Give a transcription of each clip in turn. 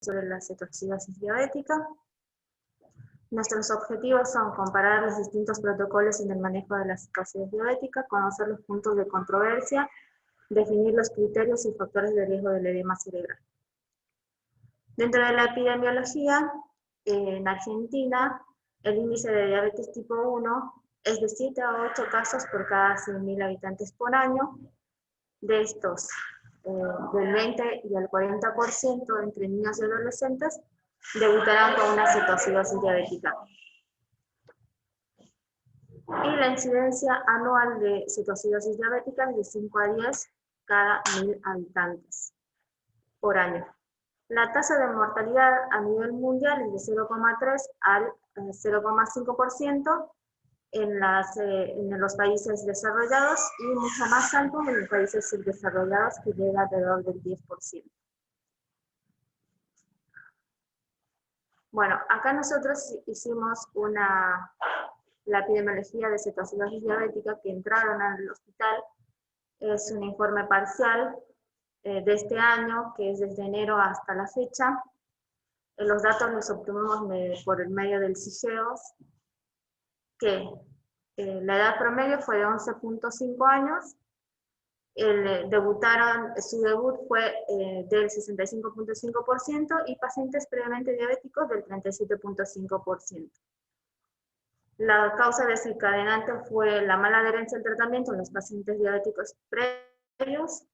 sobre la cetoacidosis diabética. Nuestros objetivos son comparar los distintos protocolos en el manejo de la cetoacidosis diabética, conocer los puntos de controversia, definir los criterios y factores de riesgo del edema cerebral. Dentro de la epidemiología, en Argentina, el índice de diabetes tipo 1 es de 7 a 8 casos por cada 100.000 habitantes por año. De estos, del 20 y al 40% entre niños y adolescentes debutarán con una cetoacidosis diabética. Y la incidencia anual de cetoacidosis diabética es de 5 a 10 cada 1.000 habitantes por año. La tasa de mortalidad a nivel mundial es de 0,3 al 0,5% en los países desarrollados y mucho más alto en los países subdesarrollados, que llega alrededor del 10%. Bueno, acá nosotros hicimos la epidemiología de cetoacidosis diabética que entraron al hospital. Es un informe parcial de este año, que es desde enero hasta la fecha. Los datos los obtuvimos por el medio del CIGEOS, que la edad promedio fue de 11.5 años, su debut fue del 65.5% y pacientes previamente diabéticos del 37.5%. La causa desencadenante fue la mala adherencia al tratamiento en los pacientes diabéticos previos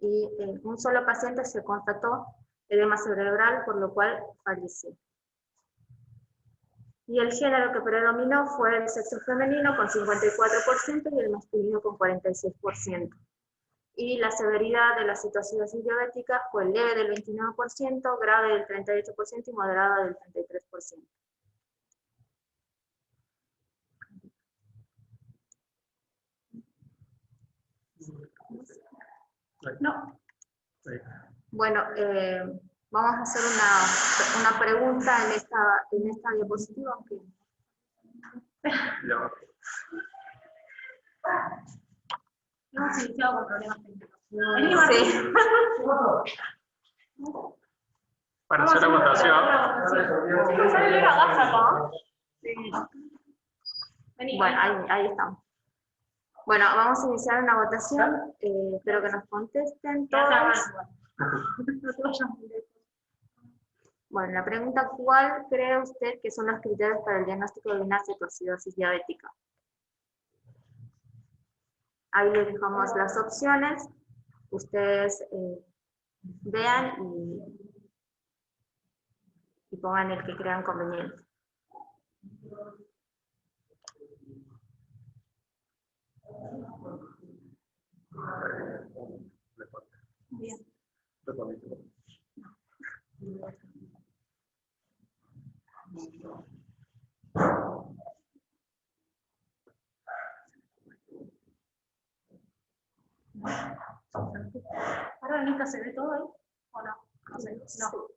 y en un solo paciente se constató edema cerebral, por lo cual falleció. Y el género que predominó fue el sexo femenino con 54% y el masculino con 46%. Y la severidad de la cetoacidosis diabética fue leve del 29%, grave del 38% y moderada del 33%. No. Bueno, vamos a hacer una pregunta en esta diapositiva. Hemos iniciado con problemas técnicos. Sí. Para hacer la votación. Bueno, ahí estamos. Bueno, vamos a iniciar una votación. Espero que nos contesten todos. Bueno, la pregunta: ¿cuál cree usted que son los criterios para el diagnóstico de una cetoacidosis diabética? Ahí les dejamos las opciones. Ustedes vean y pongan el que crean conveniente. Bien. ¿Ahora Anita se ve todo ahí? ¿O no? No sé. No.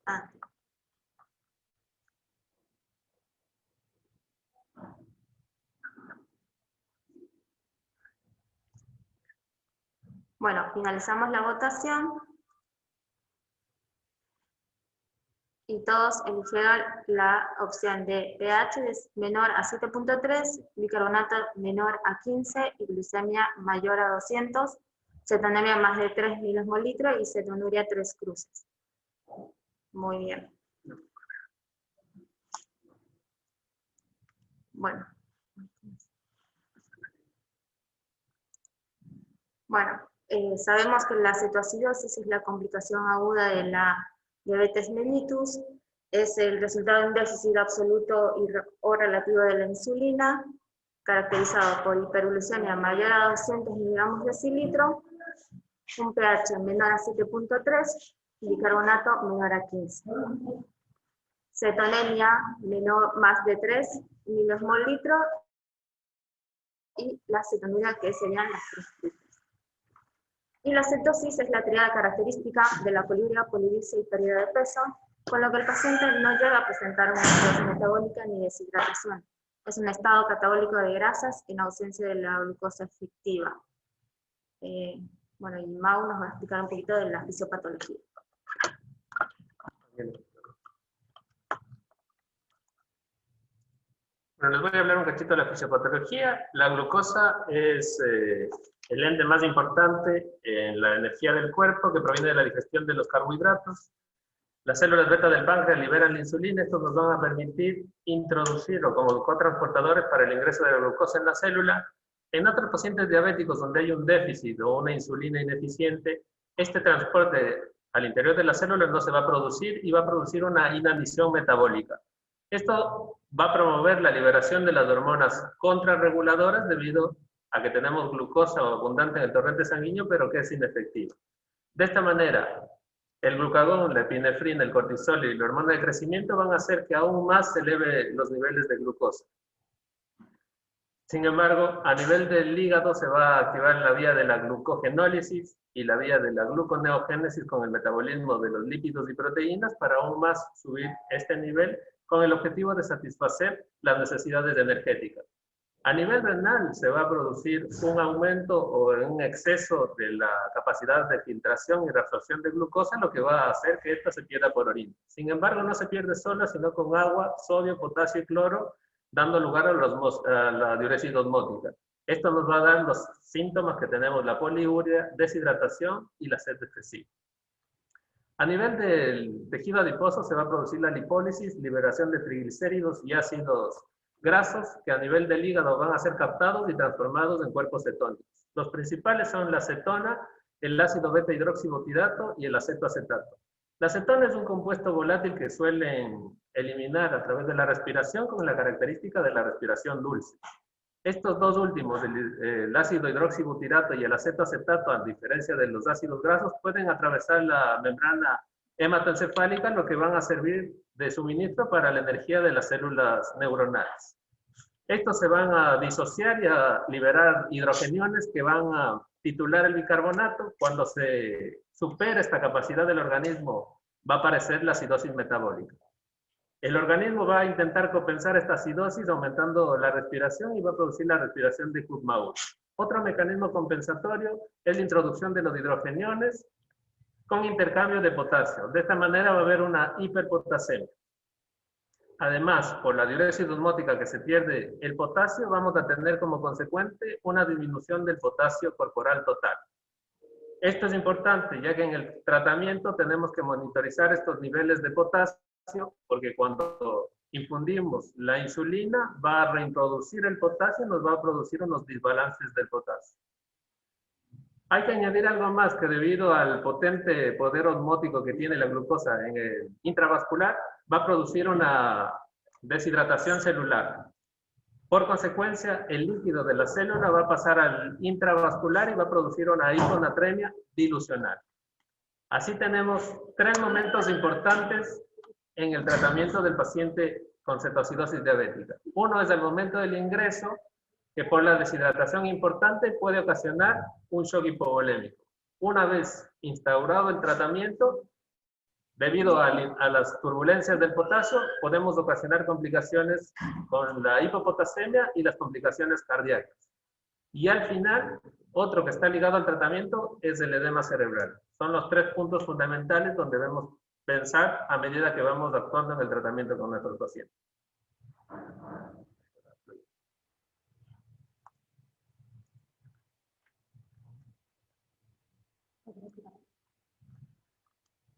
Ah. Bueno, finalizamos la votación y todos eligieron la opción de pH menor a 7.3, bicarbonato menor a 15 y glucemia mayor a 200, cetonemia más de 3 milimolitros y cetonuria 3 cruces. Muy bien. Bueno. Sabemos que la cetoacidosis es la complicación aguda de la diabetes mellitus, es el resultado de un déficit absoluto o relativo de la insulina, caracterizado por hiperglucemia mayor a 200 miligramos decilitro, un pH menor a 7.3, bicarbonato menor a 15. Cetonemia más de 3 milimol litro y la cetonuria, que serían las 3 triples. Y la cetosis es la triada característica de la poliuria, polidipsia y pérdida de peso, con lo que el paciente no llega a presentar una acidosis metabólica ni deshidratación. Es un estado catabólico de grasas en ausencia de la glucosa efectiva. Bueno, y Mau nos va a explicar un poquito de la fisiopatología. Bueno, les voy a hablar un cachito de la fisiopatología. La glucosa es el ente más importante en la energía del cuerpo, que proviene de la digestión de los carbohidratos. Las células beta del páncreas liberan la insulina. Estos nos van a permitir introducirlo como cotransportadores para el ingreso de la glucosa en la célula. En otros pacientes diabéticos donde hay un déficit o una insulina ineficiente, este transporte al interior de la célula no se va a producir y va a producir una inanición metabólica. Esto va a promover la liberación de las hormonas contrarreguladoras debido a que tenemos glucosa abundante en el torrente sanguíneo, pero que es inefectiva. De esta manera, el glucagón, la epinefrina, el cortisol y la hormona de crecimiento van a hacer que aún más se eleve los niveles de glucosa. Sin embargo, a nivel del hígado se va a activar la vía de la glucogenólisis y la vía de la gluconeogénesis con el metabolismo de los lípidos y proteínas para aún más subir este nivel con el objetivo de satisfacer las necesidades energéticas. A nivel renal se va a producir un aumento o un exceso de la capacidad de filtración y reabsorción de glucosa, lo que va a hacer que esta se pierda por orina. Sin embargo, no se pierde sola, sino con agua, sodio, potasio y cloro, dando lugar a la diuresis osmótica. Esto nos va a dar los síntomas que tenemos: la poliuria, deshidratación y la sed excesiva. A nivel del tejido adiposo se va a producir la lipólisis, liberación de triglicéridos y ácidos grasos que a nivel del hígado van a ser captados y transformados en cuerpos cetónicos. Los principales son la acetona, el ácido beta-hidroxibutirato y el acetoacetato. La acetona es un compuesto volátil que suelen eliminar a través de la respiración con la característica de la respiración dulce. Estos dos últimos, el ácido hidroxibutirato y el acetoacetato, a diferencia de los ácidos grasos, pueden atravesar la membrana hematoencefálica, lo que van a servir de suministro para la energía de las células neuronales. Estos se van a disociar y a liberar hidrogeniones que van a titular el bicarbonato. Cuando se supera esta capacidad del organismo, va a aparecer la acidosis metabólica. El organismo va a intentar compensar esta acidosis aumentando la respiración y va a producir la respiración de Kussmaul. Otro mecanismo compensatorio es la introducción de los hidrogeniones con intercambio de potasio. De esta manera va a haber una hiperpotasemia. Además, por la diuresis osmótica que se pierde el potasio, vamos a tener como consecuente una disminución del potasio corporal total. Esto es importante, ya que en el tratamiento tenemos que monitorizar estos niveles de potasio, porque cuando infundimos la insulina va a reintroducir el potasio y nos va a producir unos desbalances del potasio. Hay que añadir algo más, que debido al potente poder osmótico que tiene la glucosa en el intravascular, va a producir una deshidratación celular. Por consecuencia, el líquido de la célula va a pasar al intravascular y va a producir una hiponatremia dilucional. Así tenemos 3 momentos importantes en el tratamiento del paciente con cetoacidosis diabética. Uno es el momento del ingreso, que por la deshidratación importante puede ocasionar un shock hipovolémico. Una vez instaurado el tratamiento, debido a las turbulencias del potasio, podemos ocasionar complicaciones con la hipopotasemia y las complicaciones cardíacas. Y al final, otro que está ligado al tratamiento es el edema cerebral. Son los 3 puntos fundamentales donde debemos pensar a medida que vamos actuando en el tratamiento con nuestros pacientes.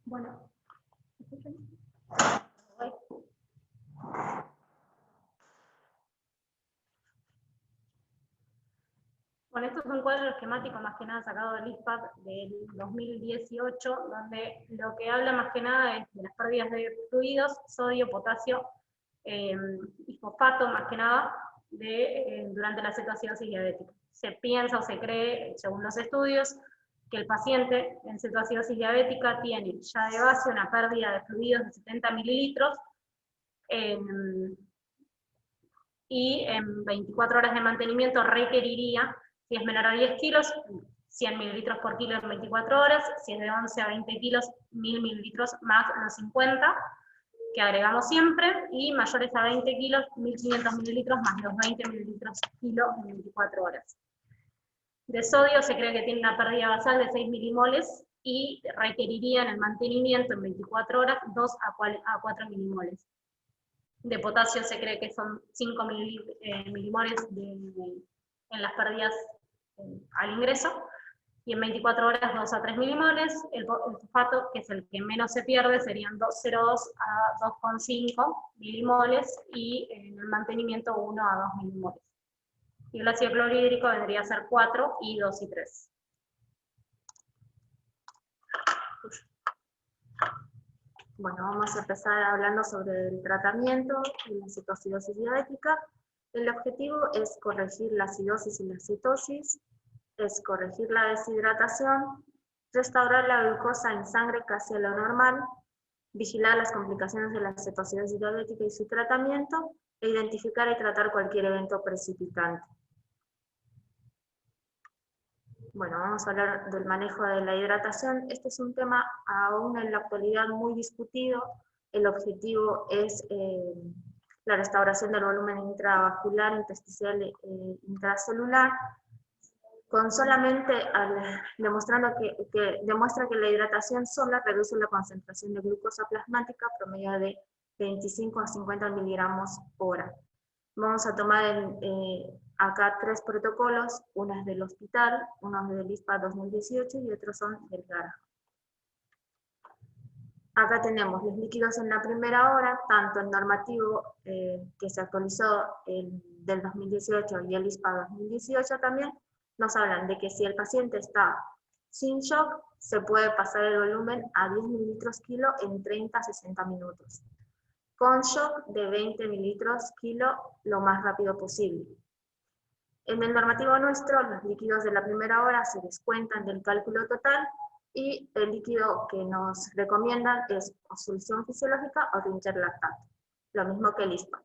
Bueno, bueno, esto es un cuadro esquemático más que nada sacado del ISPAP del 2018, donde lo que habla más que nada es de las pérdidas de fluidos, sodio, potasio y fosfato más que nada durante la cetoacidosis diabética. Se piensa o se cree, según los estudios, que el paciente en cetoacidosis diabética tiene ya de base una pérdida de fluidos de 70 mililitros, y en 24 horas de mantenimiento requeriría, si es menor a 10 kilos, 100 mililitros por kilo en 24 horas, si es de 11 a 20 kilos, 1000 mililitros más los 50, que agregamos siempre, y mayores a 20 kilos, 1500 mililitros más los 20 mililitros kilo en 24 horas. De sodio se cree que tiene una pérdida basal de 6 milimoles y requeriría en el mantenimiento en 24 horas 2 a 4 milimoles. De potasio se cree que son 5 milimoles en las pérdidas al ingreso, y en 24 horas 2 a 3 milimoles. El fosfato, que es el que menos se pierde, serían 0,2 a 2,5 milimoles, y en el mantenimiento 1 a 2 milimoles. Y el ácido clorhídrico vendría a ser 4, y 2 y 3. Bueno, vamos a empezar hablando sobre el tratamiento y la cetoacidosis diabética. El objetivo es corregir la acidosis y la cetosis, es corregir la deshidratación, restaurar la glucosa en sangre casi a lo normal, vigilar las complicaciones de la cetoacidosis diabética y su tratamiento, e identificar y tratar cualquier evento precipitante. Bueno, vamos a hablar del manejo de la hidratación. Este es un tema aún en la actualidad muy discutido. El objetivo es la restauración del volumen intravascular, intersticial e intracelular, con solamente demostrando que demuestra que la hidratación sola reduce la concentración de glucosa plasmática promedio de 25 a 50 miligramos hora. Vamos a tomar acá 3 protocolos, uno es del hospital, uno es del ISPA 2018 y otros son del GARA. Acá tenemos los líquidos en la primera hora, tanto el normativo que se actualizó del 2018 y el ISPA 2018 también, nos hablan de que si el paciente está sin shock, se puede pasar el volumen a 10 mililitros kilo en 30 a 60 minutos. Con shock de 20 mililitros kilo lo más rápido posible. En el normativo nuestro, los líquidos de la primera hora se descuentan del cálculo total, y el líquido que nos recomiendan es o solución fisiológica o Ringer lactato, lo mismo que el ISPA.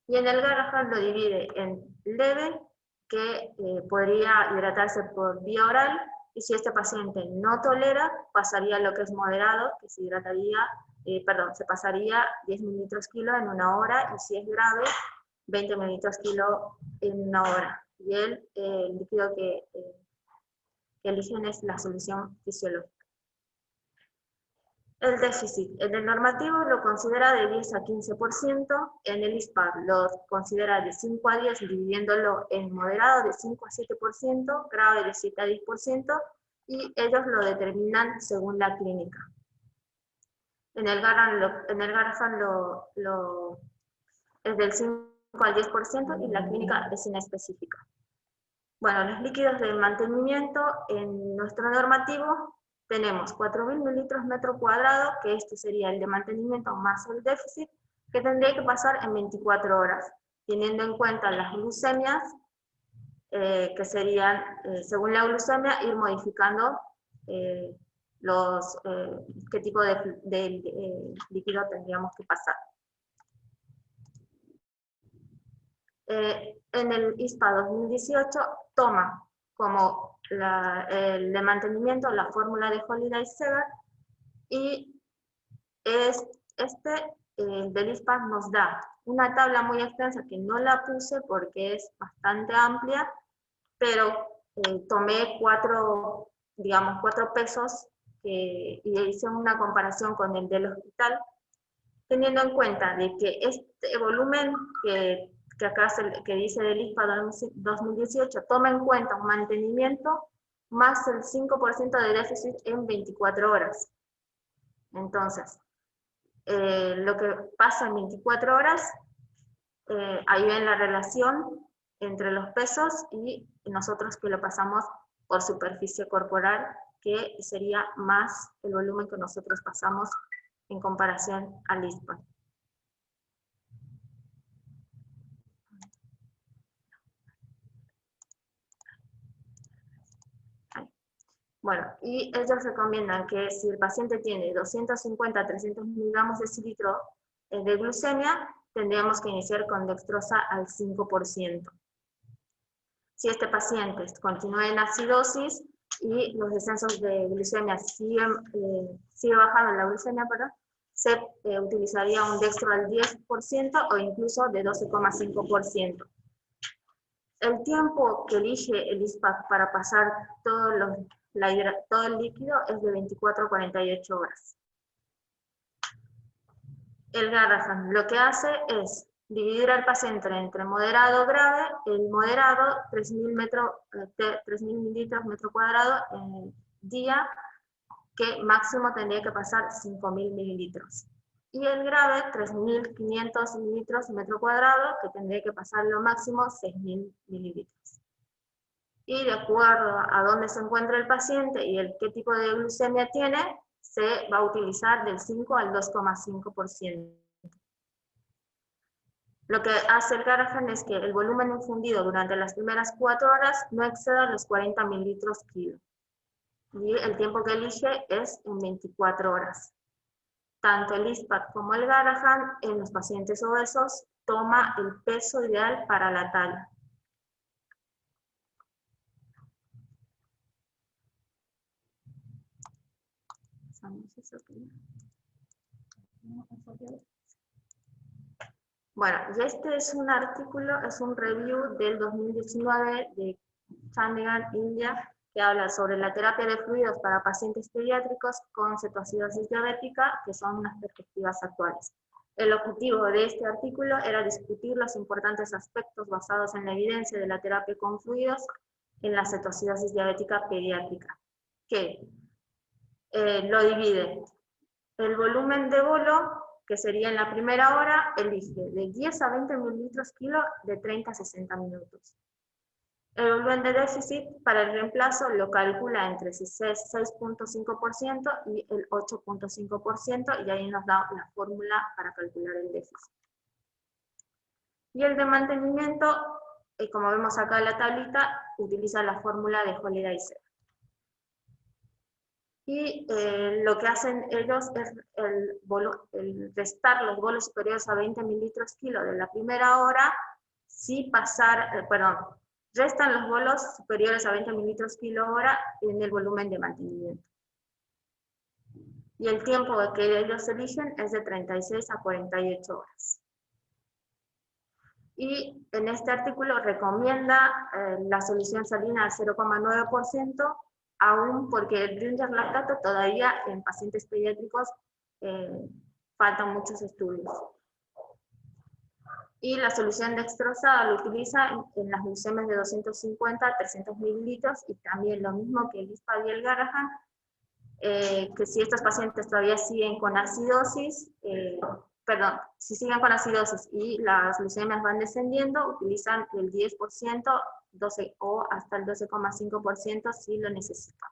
Y en el Garrahan lo divide en leve, que podría hidratarse por vía oral, y si este paciente no tolera, pasaría a lo que es moderado, que se hidrataría, se pasaría 10 mililitros kilo en una hora, y si es grave, 20 mililitros kilo en una hora. Y el líquido que eligen es la solución fisiológica. El déficit en el normativo lo considera de 10 a 15%, en el ISPA lo considera de 5 a 10, dividiéndolo en moderado de 5 a 7%, grave de 7 a 10%, y ellos lo determinan según la clínica. En el Garrahan es del 5 al 10% y la clínica es inespecífica. Bueno, los líquidos de mantenimiento en nuestro normativo tenemos 4.000 mililitros metro cuadrado, que este sería el de mantenimiento más el déficit, que tendría que pasar en 24 horas, teniendo en cuenta las glucemias, que serían, según la glucemia, ir modificando qué tipo de líquido tendríamos que pasar. En el ISPA 2018 toma como el de mantenimiento la fórmula de Holiday-Seger, y del ISPA nos da una tabla muy extensa que no la puse porque es bastante amplia, pero tomé cuatro pesos y hice una comparación con el del hospital, teniendo en cuenta de que este volumen que acá que dice del ISPA 2018 toma en cuenta un mantenimiento más el 5% de déficit en 24 horas. Entonces, lo que pasa en 24 horas, ahí ven la relación entre los pesos y nosotros que lo pasamos por superficie corporal, que sería más el volumen que nosotros pasamos en comparación al ISPA. Bueno, y ellos recomiendan que si el paciente tiene 250 a 300 miligramos de decilitro de glucemia, tendríamos que iniciar con dextrosa al 5%. Si este paciente continúa en acidosis y los descensos de glucemia sigue bajando la glucemia, perdón, se utilizaría un dextro al 10% o incluso de 12,5%. El tiempo que elige el ISPAC para pasar todo el líquido es de 24 a 48 horas. El Garrahan lo que hace es dividir al paciente entre moderado o grave. El moderado, 3.000 mililitros metro cuadrado en día, que máximo tendría que pasar 5.000 mililitros. Y el grave, 3.500 mililitros metro cuadrado, que tendría que pasar lo máximo 6.000 mililitros. Y de acuerdo a dónde se encuentra el paciente y qué tipo de glucemia tiene, se va a utilizar del 5 al 2,5%. Lo que hace el Garrahan es que el volumen infundido durante las primeras 4 horas no exceda los 40 mililitros kilo. Y el tiempo que elige es en 24 horas. Tanto el ISPAC como el Garrahan en los pacientes obesos toma el peso ideal para la talla. Bueno, y este es un artículo, es un review del 2019 de Chandigarh, India, que habla sobre la terapia de fluidos para pacientes pediátricos con cetoacidosis diabética, que son unas perspectivas actuales. El objetivo de este artículo era discutir los importantes aspectos basados en la evidencia de la terapia con fluidos en la cetoacidosis diabética pediátrica, que lo divide. El volumen de bolo, que sería en la primera hora, elige de 10 a 20 mililitros kilo de 30 a 60 minutos. El volumen de déficit para el reemplazo lo calcula entre 6,5% y el 8,5%, y ahí nos da la fórmula para calcular el déficit. Y el de mantenimiento, como vemos acá en la tablita, utiliza la fórmula de Holiday-Sever. Y lo que hacen ellos es el restar los bolos superiores a 20 mililitros kilo de la primera hora, restan los bolos superiores a 20 mililitros kilo hora en el volumen de mantenimiento. Y el tiempo que ellos eligen es de 36 a 48 horas. Y en este artículo recomienda la solución salina al 0,9%, aún porque el Bringer lactato todavía en pacientes pediátricos faltan muchos estudios. Y la solución dextrosa lo utiliza en las glucemias de 250 a 300 mililitros, y también lo mismo que el ISPAC y el Garrahan, que si estos pacientes todavía siguen con acidosis, si siguen con acidosis y las glucemias van descendiendo, utilizan el 10%, o hasta el 12,5% si lo necesitan.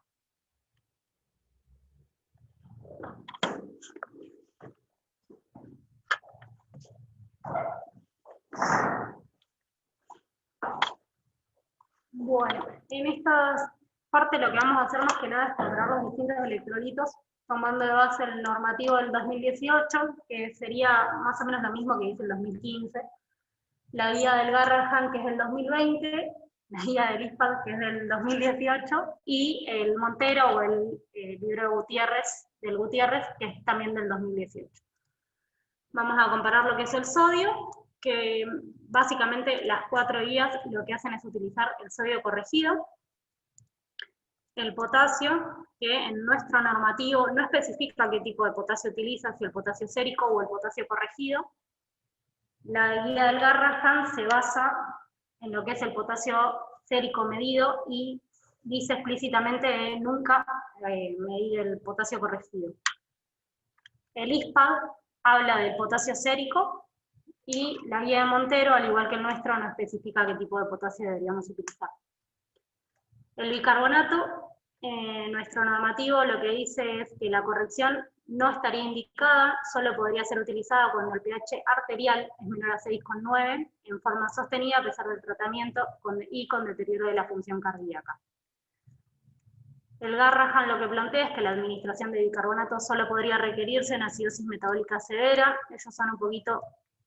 Bueno, en esta parte lo que vamos a hacer más que nada es comparar los distintos electrolitos, tomando de base el normativo del 2018, que sería más o menos lo mismo que dice el 2015, la guía del Garrahan, que es del 2020, la guía del ISPAC, que es del 2018, y el Montero o el libro de Gutiérrez, que es también del 2018. Vamos a comparar lo que es el sodio, que básicamente las 4 guías lo que hacen es utilizar el sodio corregido, el potasio, que en nuestro normativo no especifica qué tipo de potasio utiliza, si el potasio sérico o el potasio corregido. La guía del Garrahan se basa en lo que es el potasio sérico medido y dice explícitamente nunca medir el potasio corregido. El ISPAC habla del potasio sérico, y la guía de Montero, al igual que el nuestro, no especifica qué tipo de potasio deberíamos utilizar. El bicarbonato, nuestro normativo lo que dice es que la corrección no estaría indicada, solo podría ser utilizada cuando el pH arterial es menor a 6,9 en forma sostenida a pesar del tratamiento y con deterioro de la función cardíaca. El Garrahan lo que plantea es que la administración de bicarbonato solo podría requerirse en acidosis metabólica severa. Ellos son un poquito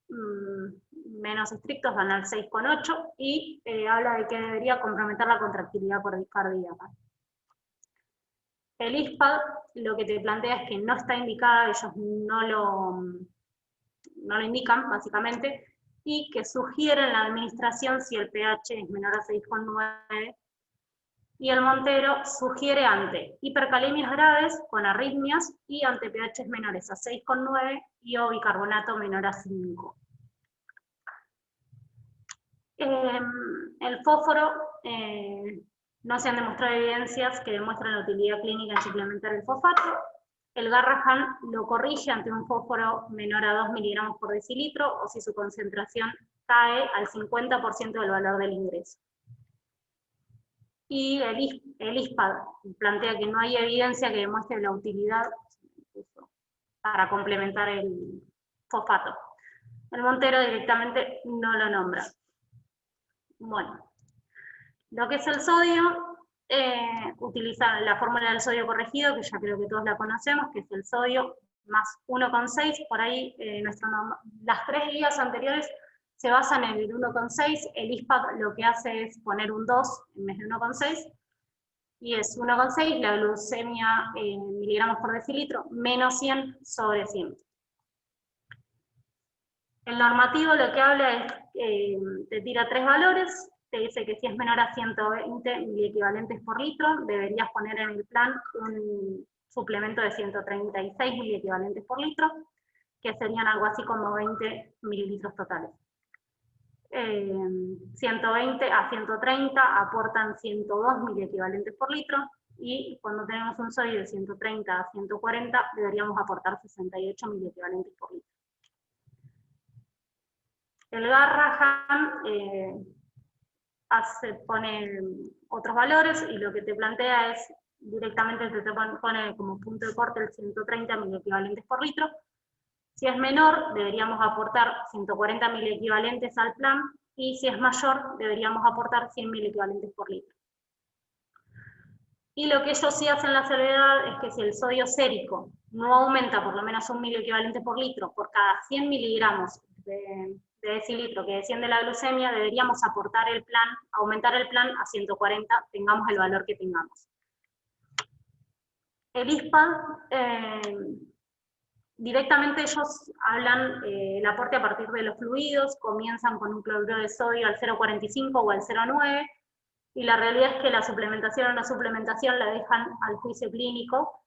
menos estrictos van al 6,8 y habla de que debería comprometer la contractilidad cardíaca. El ISPAD lo que te plantea es que no está indicada, ellos no lo indican básicamente, y que sugieren la administración si el pH es menor a 6,9, y el Montero sugiere ante hipercalemias graves con arritmias y ante pH menores a 6,9 y o bicarbonato menor a 5. El fósforo, no se han demostrado evidencias que demuestren la utilidad clínica en suplementar el fosfato. El Garrahan lo corrige ante un fósforo menor a 2 miligramos por decilitro o si su concentración cae al 50% del valor del ingreso. Y el ISPAD plantea que no hay evidencia que demuestre la utilidad para complementar el fosfato. El Montero directamente no lo nombra. Bueno, lo que es el sodio, utiliza la fórmula del sodio corregido, que ya creo que todos la conocemos, que es el sodio más 1,6, por ahí las 3 guías anteriores se basan en el 1,6, el ISPAD lo que hace es poner un 2 en vez de 1,6, y es 1,6, la glucemia en miligramos por decilitro, menos 100 sobre 100. El normativo lo que habla es, te tira 3 valores, te dice que si es menor a 120 miliequivalentes por litro, deberías poner en el plan un suplemento de 136 miliequivalentes por litro, que serían algo así como 20 mililitros totales. 120 a 130 aportan 102 miliequivalentes por litro, y cuando tenemos un sodio de 130 a 140, deberíamos aportar 68 miliequivalentes por litro. El Garrahan pone otros valores y lo que te plantea es, directamente te pone como punto de corte el 130 miliequivalentes por litro. Si es menor, deberíamos aportar 140 miliequivalentes al plan, y si es mayor, deberíamos aportar 100 miliequivalentes por litro. Y lo que ellos sí hacen la salvedad es que si el sodio sérico no aumenta por lo menos 1 miliequivalente por litro por cada 100 miligramos de decilitro que desciende la glucemia, deberíamos aumentar el plan a 140, tengamos el valor que tengamos. El ISPAD, directamente ellos hablan el aporte a partir de los fluidos, comienzan con un cloruro de sodio al 0,45 o al 0,9, y la realidad es que la suplementación o no suplementación la dejan al juicio clínico,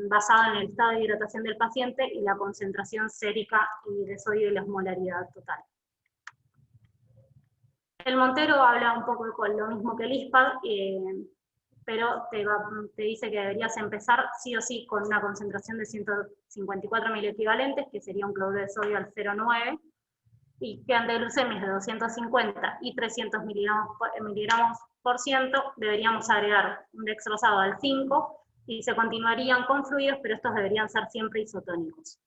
basado en el estado de hidratación del paciente y la concentración sérica y de sodio y la osmolaridad total. El Montero habla un poco con lo mismo que el ISPAD, pero te dice que deberías empezar sí o sí con una concentración de 154 miliequivalentes, que sería un cloruro de sodio al 0,9, y que ante glucemias de 250 y 300 miligramos por ciento, deberíamos agregar un dextrosado al 5, y se continuarían con fluidos, pero estos deberían ser siempre isotónicos.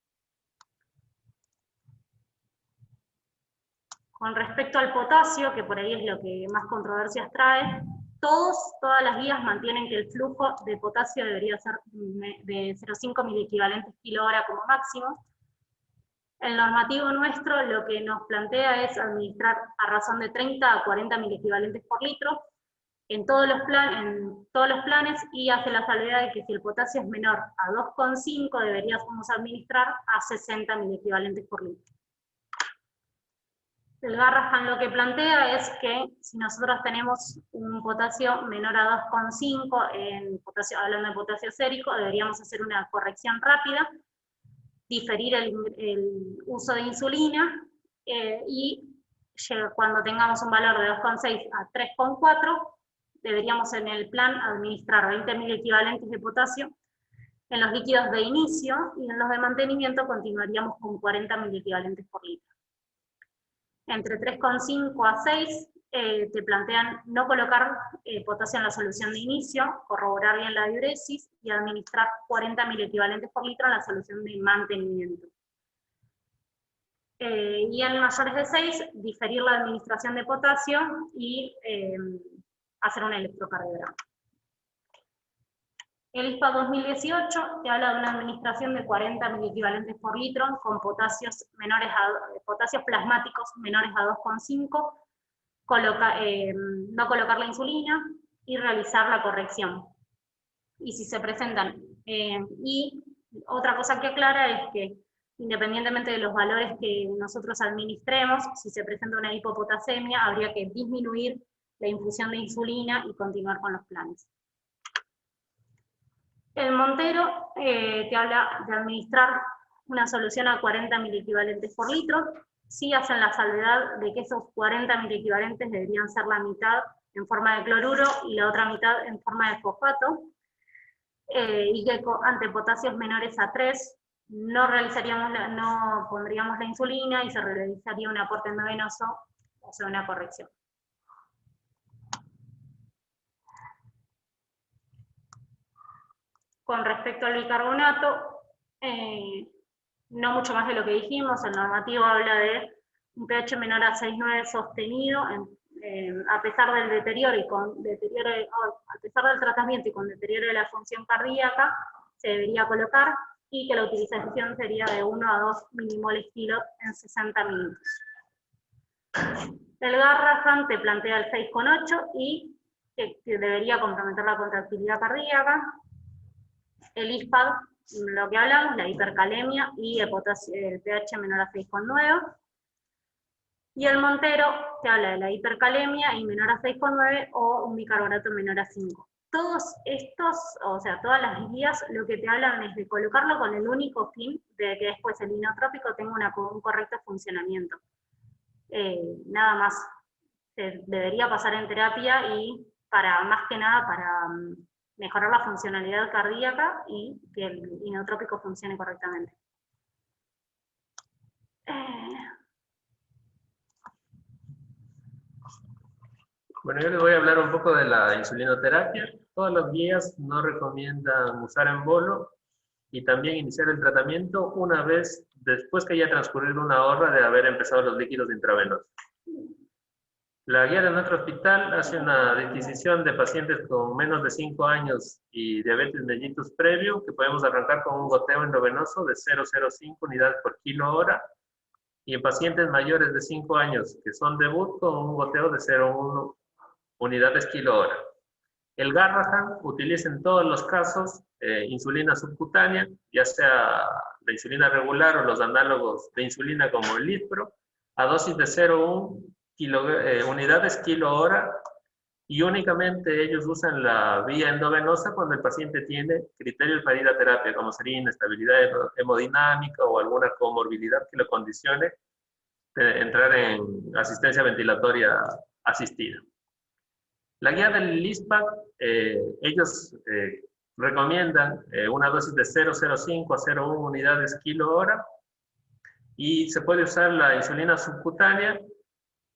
Con respecto al potasio, que por ahí es lo que más controversias trae, todas las guías mantienen que el flujo de potasio debería ser de 0,5 miliequivalentes kilo-hora como máximo. El normativo nuestro lo que nos plantea es administrar a razón de 30 a 40 miliequivalentes por litro en todos los planes, y hace la salvedad de que si el potasio es menor a 2,5 deberíamos administrar a 60 miliequivalentes por litro. El Garrahan lo que plantea es que si nosotros tenemos un potasio menor a 2,5, hablando de potasio sérico, deberíamos hacer una corrección rápida, diferir el uso de insulina, y cuando tengamos un valor de 2,6 a 3,4, deberíamos en el plan administrar 20 miliequivalentes de potasio en los líquidos de inicio, y en los de mantenimiento continuaríamos con 40 miliequivalentes por litro. Entre 3,5 a 6 te plantean no colocar potasio en la solución de inicio, corroborar bien la diuresis y administrar 40 miliequivalentes por litro en la solución de mantenimiento. Y en mayores de 6, diferir la administración de potasio y hacer un electrocardiograma. El ISPA 2018 te habla de una administración de 40 miliequivalentes por litro con potasios plasmáticos menores a 2,5, no colocar la insulina y realizar la corrección. Y si se presentan, y otra cosa que aclara es que independientemente de los valores que nosotros administremos, si se presenta una hipopotasemia, habría que disminuir la infusión de insulina y continuar con los planes. El Montero te habla de administrar una solución a 40 miliequivalentes por litro. Sí hacen la salvedad de que esos 40 miliequivalentes deberían ser la mitad en forma de cloruro y la otra mitad en forma de fosfato. Y que ante potasios menores a 3 no pondríamos la insulina y se realizaría un aporte endovenoso, o sea, una corrección. Con respecto al bicarbonato, no mucho más de lo que dijimos. El normativo habla de un pH menor a 6,9 sostenido, a pesar del deterioro a pesar del tratamiento y con deterioro de la función cardíaca, se debería colocar, y que la utilización sería de 1 a 2 milimoles kilo en 60 minutos. El Garrahan te plantea el 6,8 y que debería comprometer la contractilidad cardíaca. El ISPAD, lo que hablamos, la hipercalemia y el pH menor a 6,9. Y el Montero te habla de la hipercalemia y menor a 6,9 o un bicarbonato menor a 5. Todos estos, o sea, todas las guías, lo que te hablan es de colocarlo con el único fin de que después el inotrópico tenga un correcto funcionamiento. Nada más. Se debería pasar en terapia y más que nada para mejorar la funcionalidad cardíaca y que el inotrópico funcione correctamente. Bueno, yo les voy a hablar un poco de la insulinoterapia. Todas las guías no recomiendan usar en bolo y también iniciar el tratamiento una vez después que haya transcurrido una hora de haber empezado los líquidos intravenosos. La guía de nuestro hospital hace una disquisición de pacientes con menos de 5 años y diabetes mellitus previo, que podemos arrancar con un goteo endovenoso de 0,05 unidades por kilo hora, y en pacientes mayores de 5 años que son debut con un goteo de 0,1 unidades kilo hora. El Garrahan utiliza en todos los casos insulina subcutánea, ya sea la insulina regular o los análogos de insulina como el Lispro, a dosis de 0,1 unidades kilo hora, y únicamente ellos usan la vía endovenosa cuando el paciente tiene criterios para ir a terapia, como sería inestabilidad hemodinámica o alguna comorbilidad que lo condicione entrar en asistencia ventilatoria asistida. La guía del ISPAD, ellos recomiendan una dosis de 0,05 a 0,1 unidades kilo hora, y se puede usar la insulina subcutánea,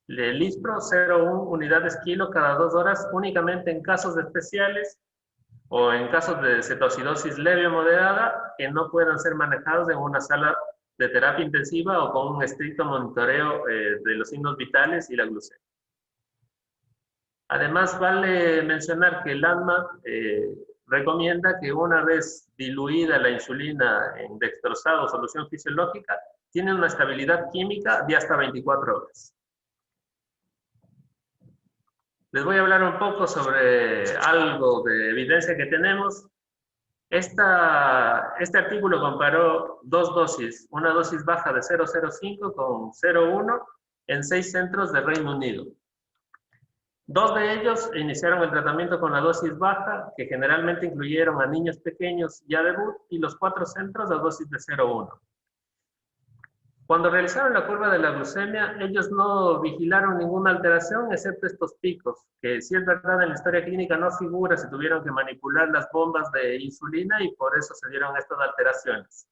el Lispro, 0,1 unidades kilo cada 2 horas, únicamente en casos especiales o en casos de cetoacidosis leve o moderada que no puedan ser manejados en una sala de terapia intensiva o con un estricto monitoreo de los signos vitales y la glucemia. Además, vale mencionar que el ANMA recomienda que una vez diluida la insulina en dextrosado o solución fisiológica, tiene una estabilidad química de hasta 24 horas. Les voy a hablar un poco sobre algo de evidencia que tenemos. Este artículo comparó 2 dosis, una dosis baja de 0,05 con 0,1 en 6 centros de Reino Unido. 2 de ellos iniciaron el tratamiento con la dosis baja, que generalmente incluyeron a niños pequeños ya debut, y los 4 centros a dosis de 0,1. Cuando realizaron la curva de la glucemia, ellos no vigilaron ninguna alteración, excepto estos picos, que si es verdad en la historia clínica no figura, se tuvieron que manipular las bombas de insulina y por eso se dieron estas alteraciones.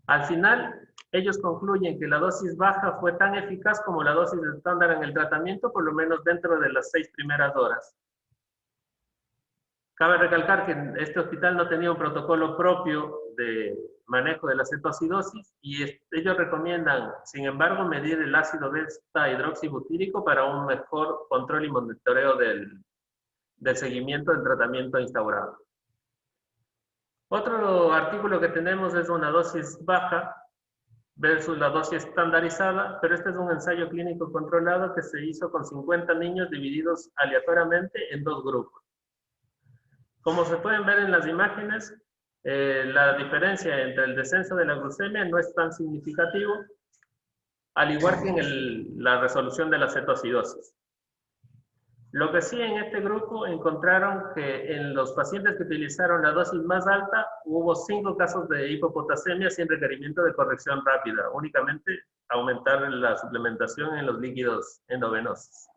Al final, ellos concluyen que la dosis baja fue tan eficaz como la dosis estándar en el tratamiento, por lo menos dentro de las 6 primeras horas. Cabe recalcar que este hospital no tenía un protocolo propio de manejo de la cetoacidosis y ellos recomiendan, sin embargo, medir el ácido beta hidroxibutírico para un mejor control y monitoreo del seguimiento del tratamiento instaurado. Otro artículo que tenemos es una dosis baja versus la dosis estandarizada, pero este es un ensayo clínico controlado que se hizo con 50 niños divididos aleatoriamente en dos grupos. Como se pueden ver en las imágenes, la diferencia entre el descenso de la glucemia no es tan significativo, al igual que en la resolución de la cetoacidosis. Lo que sí en este grupo encontraron que en los pacientes que utilizaron la dosis más alta hubo 5 casos de hipopotasemia sin requerimiento de corrección rápida, únicamente aumentar la suplementación en los líquidos endovenosos.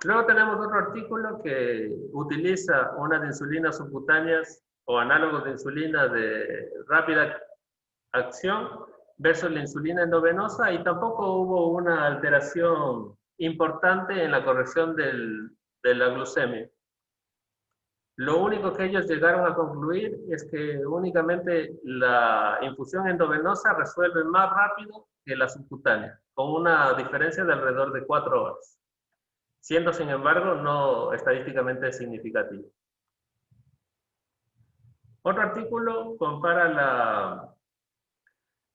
Luego tenemos otro artículo que utiliza unas insulinas subcutáneas o análogos de insulina de rápida acción versus la insulina endovenosa, y tampoco hubo una alteración importante en la corrección de la glucemia. Lo único que ellos llegaron a concluir es que únicamente la infusión endovenosa resuelve más rápido que la subcutánea, con una diferencia de alrededor de 4 horas, siendo sin embargo no estadísticamente significativo. Otro artículo compara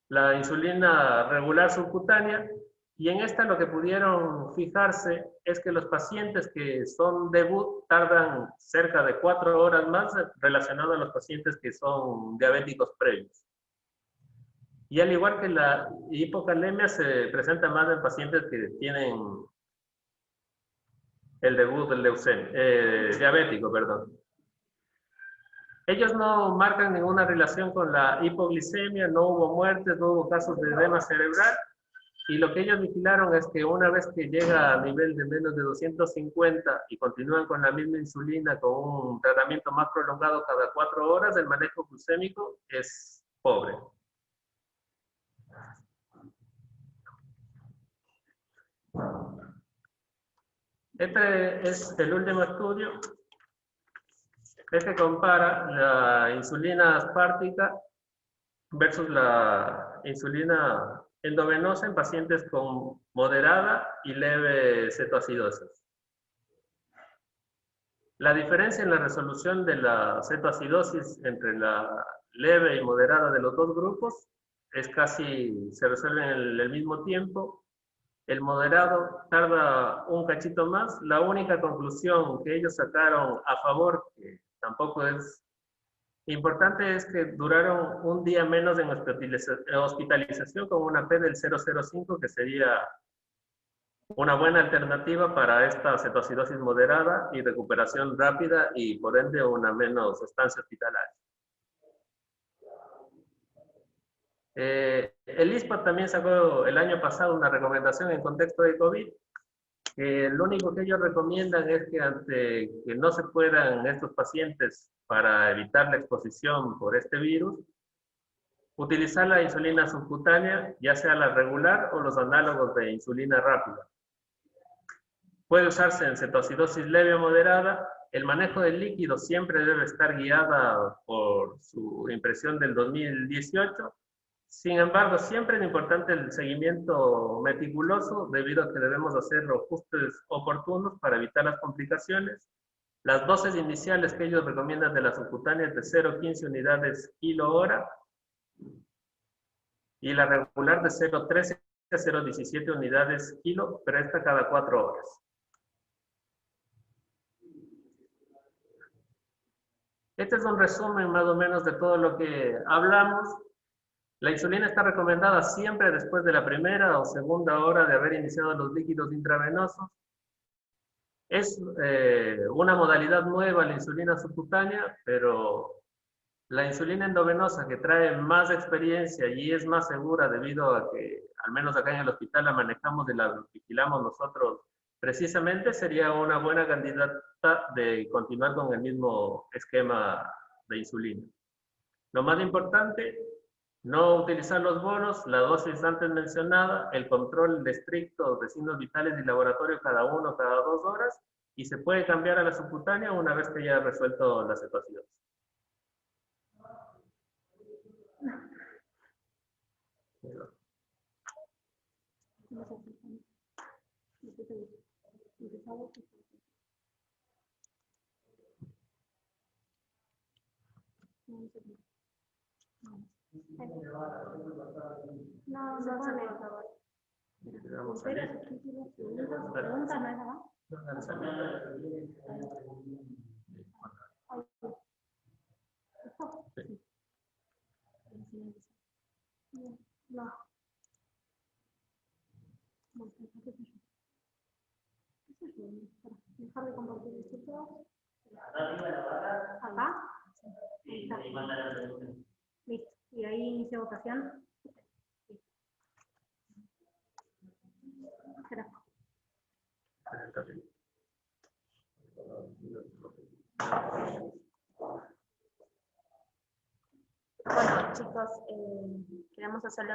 la insulina regular subcutánea, y en esta lo que pudieron fijarse es que los pacientes que son debut tardan cerca de 4 horas más relacionado a los pacientes que son diabéticos previos. Y al igual que la hipocalemia se presenta más en pacientes que tienen el debut del diabético, perdón. Ellos no marcan ninguna relación con la hipoglicemia, no hubo muertes, no hubo casos de edema cerebral, y lo que ellos vigilaron es que una vez que llega a nivel de menos de 250 y continúan con la misma insulina con un tratamiento más prolongado cada 4 horas, el manejo glucémico es pobre. Este es el último estudio. Este compara la insulina aspartica versus la insulina endovenosa en pacientes con moderada y leve cetoacidosis. La diferencia en la resolución de la cetoacidosis entre la leve y moderada de los dos grupos es casi, se resuelve en el mismo tiempo. El moderado tarda un cachito más. La única conclusión que ellos sacaron a favor, que tampoco es importante, es que duraron un día menos en hospitalización con una P del 0,05, que sería una buena alternativa para esta cetoacidosis moderada y recuperación rápida, y por ende una menos estancia hospitalaria. El ISPAD también sacó el año pasado una recomendación en contexto de COVID. Lo único que ellos recomiendan es que ante que no se puedan estos pacientes, para evitar la exposición por este virus, utilizar la insulina subcutánea, ya sea la regular o los análogos de insulina rápida. Puede usarse en cetoacidosis leve o moderada. El manejo del líquido siempre debe estar guiada por su impresión del 2018. Sin embargo, siempre es importante el seguimiento meticuloso, debido a que debemos hacer ajustes oportunos para evitar las complicaciones. Las dosis iniciales que ellos recomiendan de la subcutánea es de 0,15 unidades kilo-hora, y la regular de 0,13 a 0,17 unidades kilo, pero esta cada 4 horas. Este es un resumen más o menos de todo lo que hablamos. La insulina está recomendada siempre después de la primera o segunda hora de haber iniciado los líquidos intravenosos. Es una modalidad nueva la insulina subcutánea, pero la insulina endovenosa, que trae más experiencia y es más segura, debido a que al menos acá en el hospital la manejamos y la vigilamos nosotros precisamente, sería una buena candidata de continuar con el mismo esquema de insulina. Lo más importante, no utilizar los bonos, la dosis antes mencionada, el control estricto de signos vitales y laboratorio cada 1 o cada 2 horas, y se puede cambiar a la subcutánea una vez que ya ha resuelto la cetoacidosis. No, no pone. Vamos a salir. Preguntas, ¿no es acá? No, dale, salí. No. Dejar de compartir el sitio. Acá. Listo. Y ahí inicia votación. Espera. Bueno, chicos, queremos hacerle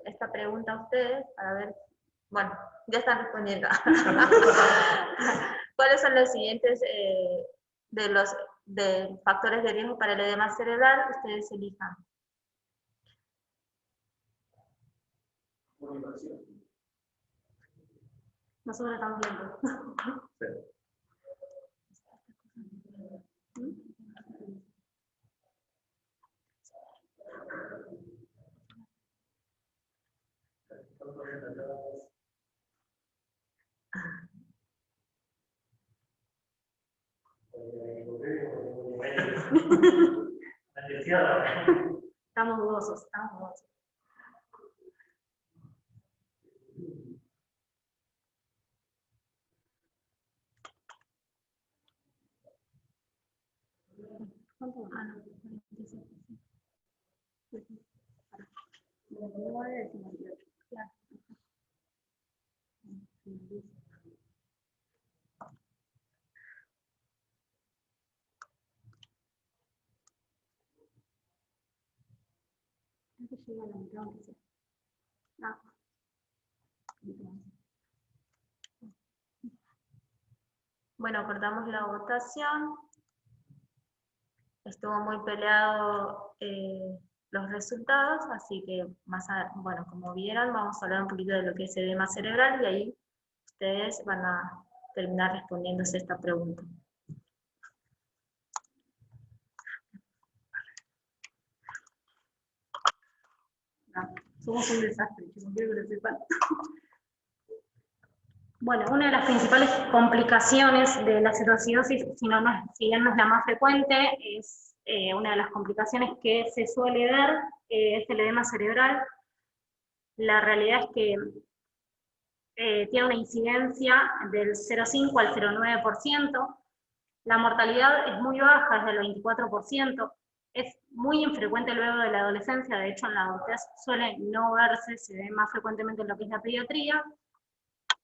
esta pregunta a ustedes para ver, bueno, ya están respondiendo. ¿Cuáles son los siguientes de factores de riesgo para el edema cerebral? Ustedes elijan. Nosotros estamos viendo. Estamos dudosos, estamos dudosos. ¿Cuánto? Ah, no, 46%. 9, 58. Claro. Creo que llega a la mitad, aunque sea. No. Bueno, cortamos la votación. Estuvo muy peleado los resultados, así que bueno, como vieron, vamos a hablar un poquito de lo que es edema cerebral y ahí ustedes van a terminar respondiéndose esta pregunta. No, somos un desastre, chicos, quiero que lo sepan. Bueno, una de las principales complicaciones de la cetoacidosis, si bien no es la más frecuente, es una de las complicaciones que se suele ver, es el edema cerebral. La realidad es que tiene una incidencia del 0,5 al 0,9%, la mortalidad es muy baja, es del 24%, es muy infrecuente luego de la adolescencia, de hecho en la adultez suele no verse, se ve más frecuentemente en lo que es la pediatría,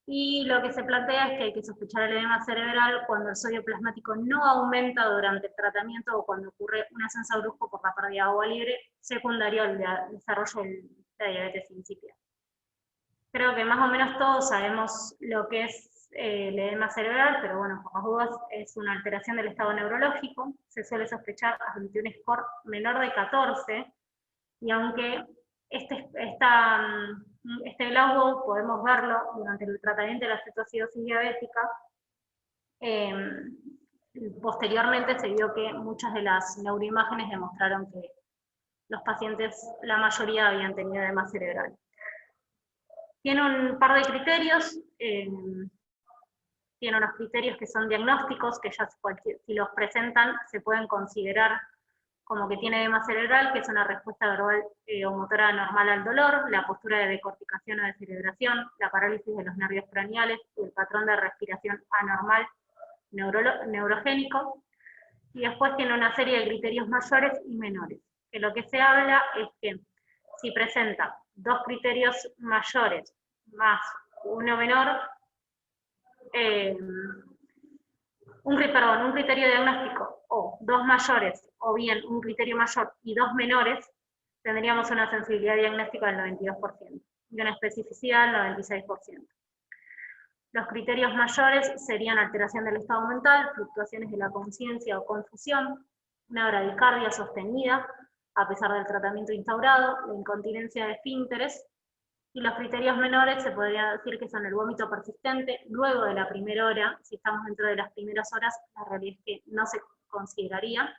y lo que se plantea es que hay que sospechar el edema cerebral cuando el sodio plasmático no aumenta durante el tratamiento o cuando ocurre un ascenso brusco por la pérdida de agua libre secundario al desarrollo de la diabetes insípida. Creo que más o menos todos sabemos lo que es el edema cerebral, pero bueno, por las dudas es una alteración del estado neurológico, se suele sospechar ante un score menor de 14, y aunque este glauco podemos verlo durante el tratamiento de la cetoacidosis diabética, posteriormente se vio que muchas de las neuroimágenes demostraron que los pacientes, la mayoría, habían tenido edema cerebral. Tiene un par de criterios, tiene unos criterios que son diagnósticos, que ya si los presentan se pueden considerar como que tiene edema cerebral, que es una respuesta verbal o motora normal al dolor, la postura de decorticación o descerebración, la parálisis de los nervios craneales y el patrón de respiración anormal neurogénico, y después tiene una serie de criterios mayores y menores, que lo que se habla es que si presenta 2 criterios mayores más uno menor, un criterio diagnóstico o 2 mayores, o bien un criterio mayor y 2 menores, tendríamos una sensibilidad diagnóstica del 92% y una especificidad del 96%. Los criterios mayores serían alteración del estado mental, fluctuaciones de la conciencia o confusión, una bradicardia sostenida a pesar del tratamiento instaurado, la incontinencia de esfínteres, y los criterios menores se podría decir que son el vómito persistente luego de la primera hora. Si estamos dentro de las primeras horas, la realidad es que no se consideraría.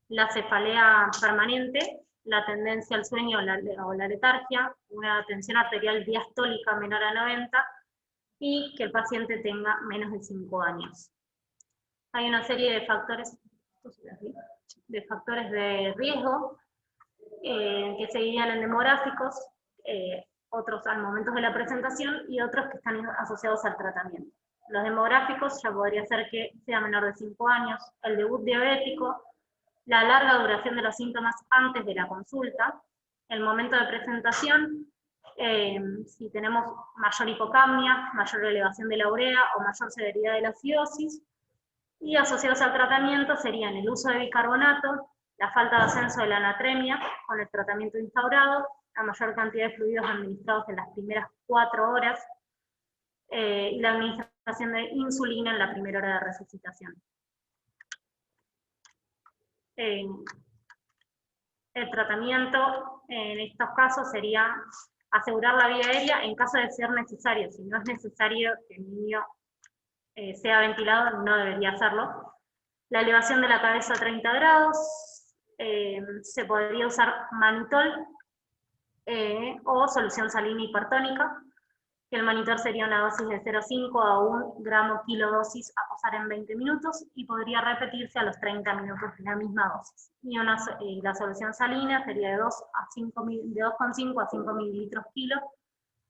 la cefalea permanente, la tendencia al sueño o la letargia, una tensión arterial diastólica menor a 90 y que el paciente tenga menos de 5 años. Hay una serie de factores de riesgo que se dividían en demográficos, otros al momento de la presentación y otros que están asociados al tratamiento. Los demográficos ya podría ser que sea menor de 5 años, el debut diabético, la larga duración de los síntomas antes de la consulta, el momento de presentación, si tenemos mayor hipocamia, mayor elevación de la urea o mayor severidad de la acidosis, y asociados al tratamiento serían el uso de bicarbonato, la falta de ascenso de la anatremia con el tratamiento instaurado, la mayor cantidad de fluidos administrados en las primeras 4 horas, y la administración de insulina en la primera hora de resucitación. El tratamiento en estos casos sería asegurar la vía aérea en caso de ser necesario. Si no es necesario que el niño sea ventilado, no debería hacerlo. La elevación de la cabeza a 30 grados, se podría usar mannitol o solución salina hipertónica, que el mannitol sería una dosis de 0,5 a 1 gramo kilo dosis a pasar en 20 minutos y podría repetirse a los 30 minutos de la misma dosis. Y la solución salina sería de 2,5 a 5 mililitros kilo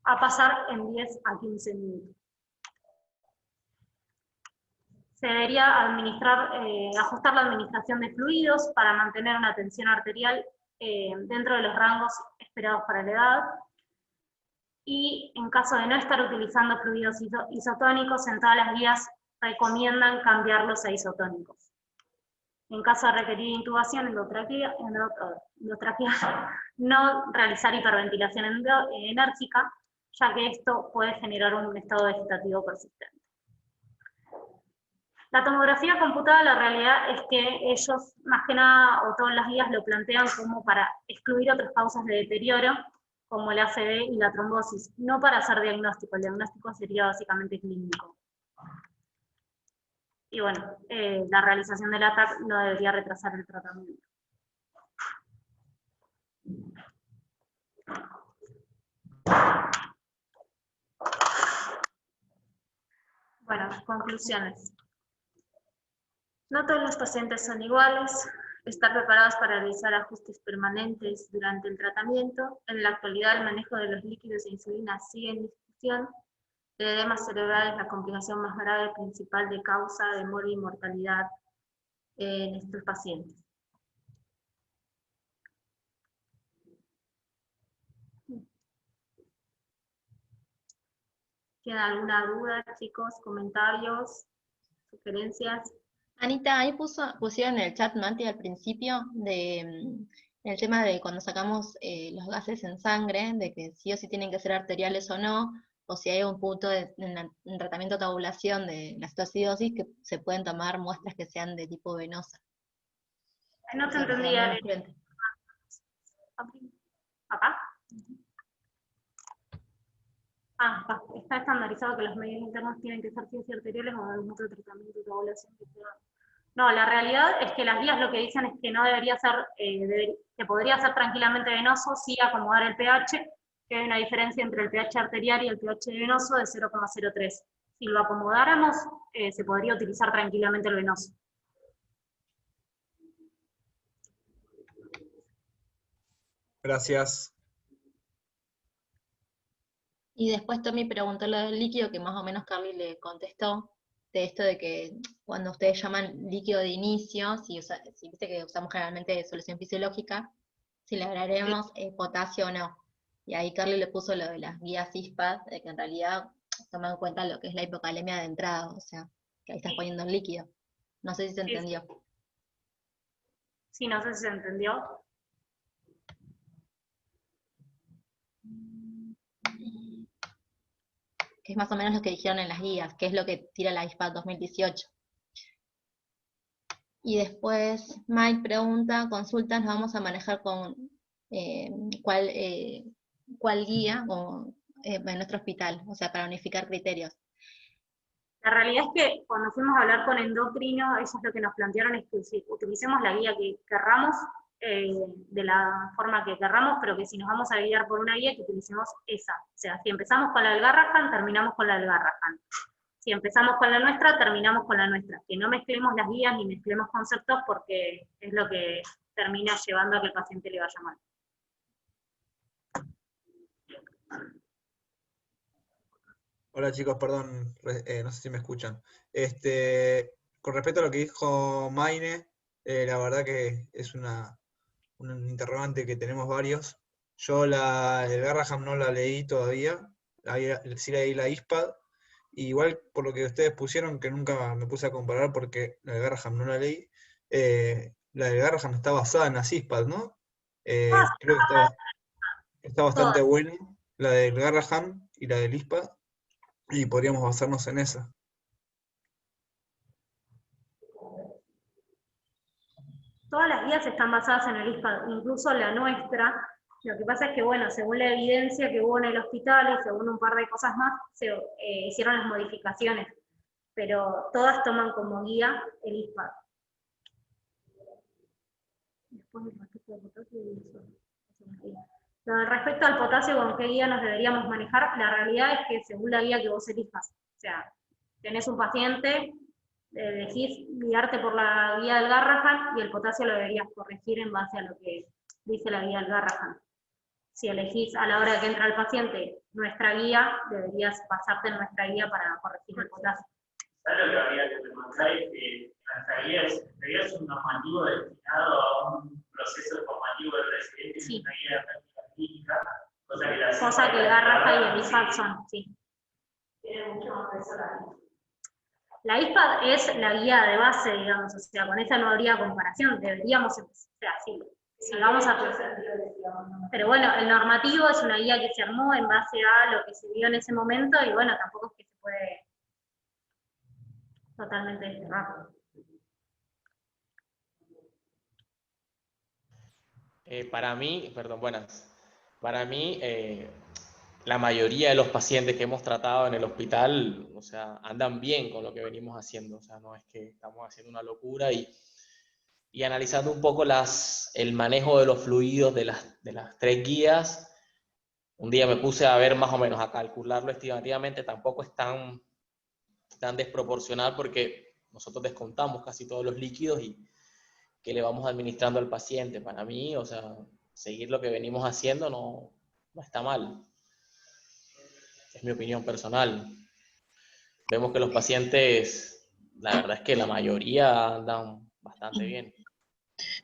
a pasar en 10 a 15 minutos. Se debería ajustar la administración de fluidos para mantener una tensión arterial dentro de los rangos esperados para la edad. Y en caso de no estar utilizando fluidos isotónicos, en todas las guías recomiendan cambiarlos a isotónicos. En caso de requerir intubación endotraqueal, no realizar hiperventilación enérgica, ya que esto puede generar un estado vegetativo persistente. La tomografía computada, la realidad es que ellos, más que nada, o todas las guías lo plantean como para excluir otras causas de deterioro, como el ACV y la trombosis, no para hacer diagnóstico. El diagnóstico sería básicamente clínico. Y bueno, la realización del ATAC no debería retrasar el tratamiento. Bueno, conclusiones. No todos los pacientes son iguales. Estar preparados para realizar ajustes permanentes durante el tratamiento. En la actualidad, el manejo de los líquidos de insulina sigue en discusión. El edema cerebral es la complicación más grave principal de causa de muerte y mortalidad en estos pacientes. ¿Tienen alguna duda, chicos? ¿Comentarios? ¿Sugerencias? Anita, ahí pusieron en el chat, Mati, al principio, el tema de cuando sacamos los gases en sangre, de que sí o sí tienen que ser arteriales o no, o si hay un punto en tratamiento de tabulación de la citoacidosis que se pueden tomar muestras que sean de tipo venosa. No te entendía. ¿Acá? Está estandarizado que los medios internos tienen que ser ciencias arteriales o algún otro tratamiento de tabulación que sea. No, la realidad es que las guías lo que dicen es que no debería ser, que podría ser tranquilamente venoso, sí acomodar el pH, que hay una diferencia entre el pH arterial y el pH venoso de 0,03. Si lo acomodáramos, se podría utilizar tranquilamente el venoso. Gracias. Y después Tommy preguntó lo del líquido, que más o menos Carly le contestó, de esto de que cuando ustedes llaman líquido de inicio, si viste que usamos generalmente solución fisiológica, si le agregaremos potasio o no. Y ahí Carly le puso lo de las guías ISPAD, de que en realidad toman en cuenta lo que es la hipocalemia de entrada, o sea, que ahí estás poniendo el líquido. No sé si se entendió. Sí, no sé si se entendió. Que es más o menos lo que dijeron en las guías, que es lo que tira la ISPAD 2018. Y después Mike pregunta, consultas, nos vamos a manejar con cuál guía en nuestro hospital, o sea, para unificar criterios. La realidad es que cuando fuimos a hablar con endocrino, ellos lo que nos plantearon es que utilicemos la guía que querramos, de la forma que querramos, pero que si nos vamos a guiar por una guía, que utilicemos esa. O sea, si empezamos con la del Garrahan, terminamos con la del Garrahan. Si empezamos con la nuestra, terminamos con la nuestra. Que no mezclemos las guías ni mezclemos conceptos, porque es lo que termina llevando a que el paciente le vaya mal. Hola chicos, perdón, no sé si me escuchan. Con respecto a lo que dijo Maine, la verdad que es un interrogante que tenemos varios. Yo el Garrahan no la leí todavía, sí leí la ISPAD, y igual por lo que ustedes pusieron, que nunca me puse a comparar porque la de Garrahan no la leí, la de Garrahan está basada en las ISPAD, ¿no? Creo que está bastante buena, la del Garrahan y la del ISPAD. Y podríamos basarnos en esa. Todas las guías están basadas en el ISPAD, incluso la nuestra. Lo que pasa es que, bueno, según la evidencia que hubo en el hospital y según un par de cosas más, se hicieron las modificaciones. Pero todas toman como guía el ISPAD. Después, respecto al potasio, respecto al potasio, ¿con qué guía nos deberíamos manejar? La realidad es que según la guía que vos elijas. O sea, tenés un paciente, elegís guiarte por la guía del Garrahan y el potasio lo deberías corregir en base a lo que dice la guía del Garrahan. Si elegís a la hora de que entra el paciente nuestra guía, deberías basarte en nuestra guía para corregir el potasio. ¿Sabes lo que habría que demostrarles? Que nuestra guía es un normativo destinado a un proceso formativo del residente, Sí. Es una guía de práctica clínica, Cosa que el Garrahan y el ISPAD son, sí. Tiene mucho más peso la guía. La ISPAD es la guía de base, digamos, o sea, con esa no habría comparación, deberíamos, o sea, sí, si vamos a... Pero bueno, el normativo es una guía que se armó en base a lo que se vio en ese momento, y bueno, tampoco es que se puede totalmente desterrar. Para mí, la mayoría de los pacientes que hemos tratado en el hospital, o sea, andan bien con lo que venimos haciendo, o sea, no es que estamos haciendo una locura y analizando un poco el manejo de los fluidos de las 3 guías, un día me puse a ver más o menos, a calcularlo estimativamente, tampoco es tan desproporcional porque nosotros descontamos casi todos los líquidos y que le vamos administrando al paciente. Para mí, o sea, seguir lo que venimos haciendo no está mal. Es mi opinión personal. Vemos que los pacientes, la verdad es que la mayoría andan bastante bien.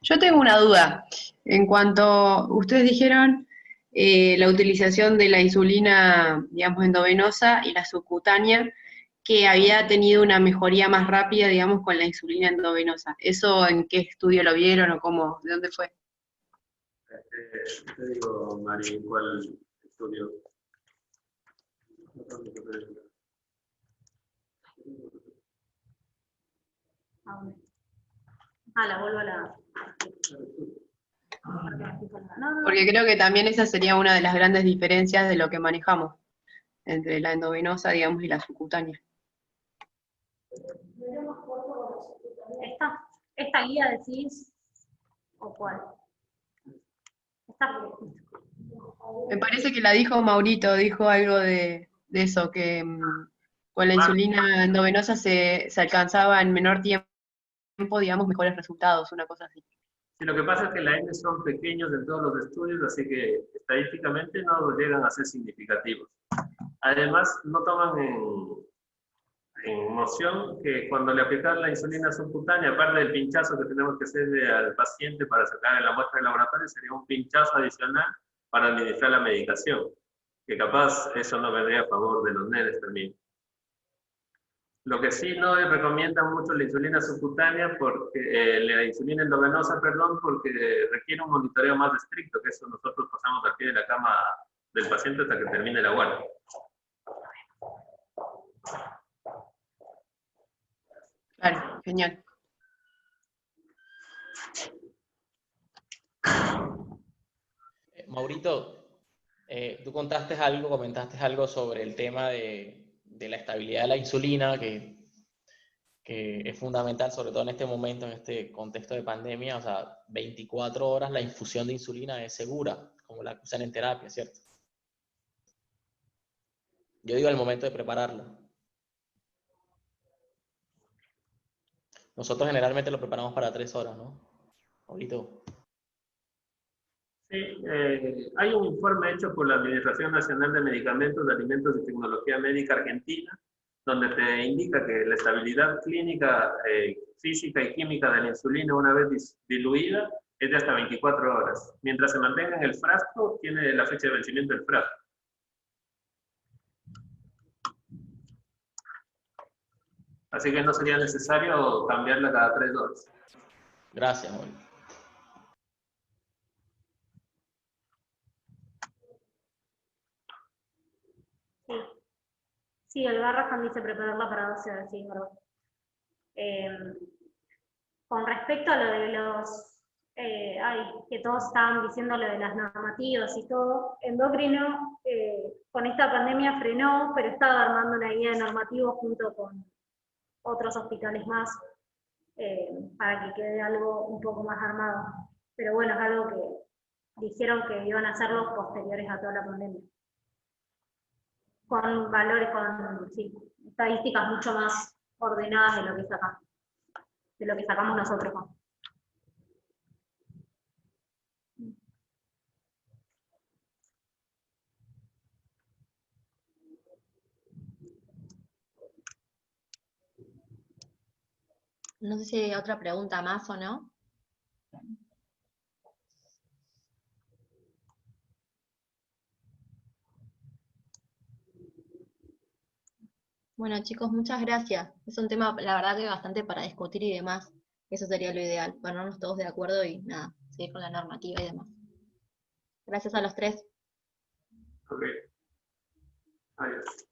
Yo tengo una duda. En cuanto ustedes dijeron la utilización de la insulina, digamos, endovenosa y la subcutánea, que había tenido una mejoría más rápida, digamos, con la insulina endovenosa. ¿Eso en qué estudio lo vieron o cómo? ¿De dónde fue? Te digo, Mari, ¿cuál estudio? La vuelvo a la... Porque creo que también esa sería una de las grandes diferencias de lo que manejamos entre la endovenosa, digamos, y la subcutánea. ¿Esta guía decís o cuál? Me parece que la dijo Maurito, dijo algo de eso, que con la insulina endovenosa se alcanzaba en menor tiempo, digamos, mejores resultados, una cosa así. Sí, lo que pasa es que la N son pequeños en todos los estudios, así que estadísticamente no llegan a ser significativos. Además, no toman en noción que cuando le aplican la insulina subcutánea, aparte del pinchazo que tenemos que hacerle al paciente para sacar la muestra del laboratorio, sería un pinchazo adicional para administrar la medicación, que capaz eso no vendría a favor de los nenes también. Lo que sí no recomiendan mucho la insulina subcutánea, la insulina endovenosa, perdón, porque requiere un monitoreo más estricto, que eso nosotros pasamos al pie de la cama del paciente hasta que termine la guardia. Claro, genial. Maurito, tú comentaste algo sobre el tema de de la estabilidad de la insulina, que es fundamental, sobre todo en este momento, en este contexto de pandemia. O sea, 24 horas la infusión de insulina es segura, como la que usan en terapia, ¿cierto? Yo digo al momento de prepararla. Nosotros generalmente lo preparamos para 3 horas, ¿no? Ahorita. Sí, hay un informe hecho por la Administración Nacional de Medicamentos, de Alimentos y Tecnología Médica Argentina, donde te indica que la estabilidad clínica, física y química de la insulina una vez diluida es de hasta 24 horas. Mientras se mantenga en el frasco, tiene la fecha de vencimiento del frasco. Así que no sería necesario cambiarla cada 3 horas. Gracias, Oli. Sí, sí, el Garrahan dice prepararla para 12 horas, sí, es verdad. Con respecto a lo de los, que todos estaban diciendo lo de las normativas y todo, Endocrino con esta pandemia frenó, pero estaba armando una guía de normativos junto con otros hospitales más, para que quede algo un poco más armado. Pero bueno, es algo que dijeron que iban a hacerlo posteriores a toda la pandemia. Con valores, sí, estadísticas mucho más ordenadas de lo que sacamos nosotros, ¿no? No sé si hay otra pregunta más o no. Bueno, chicos, muchas gracias. Es un tema, la verdad, que bastante para discutir y demás. Eso sería lo ideal, ponernos todos de acuerdo y nada, seguir con la normativa y demás. Gracias a los tres. Ok. Adiós.